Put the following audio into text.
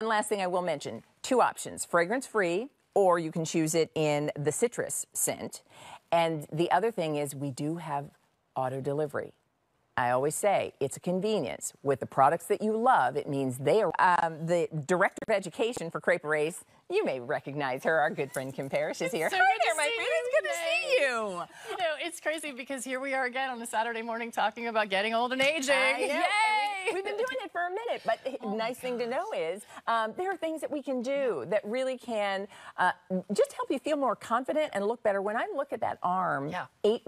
one last thing I will mention, 2 options, fragrance-free, or you can choose it in the citrus scent. And the other thing is we do have auto delivery. I always say it's a convenience. With the products that you love, it means they are. The Director of Education for Crepe, you may recognize her. Our good friend Kim Parrish is here. So Hi there, my friend. It's good to see you. You know, it's crazy because here we are again on a Saturday morning talking about getting old and aging. Yay! We've been doing it for a minute, but nice thing to know is there are things that we can do that really can just help you feel more confident and look better. When I look at that arm, 8 weeks.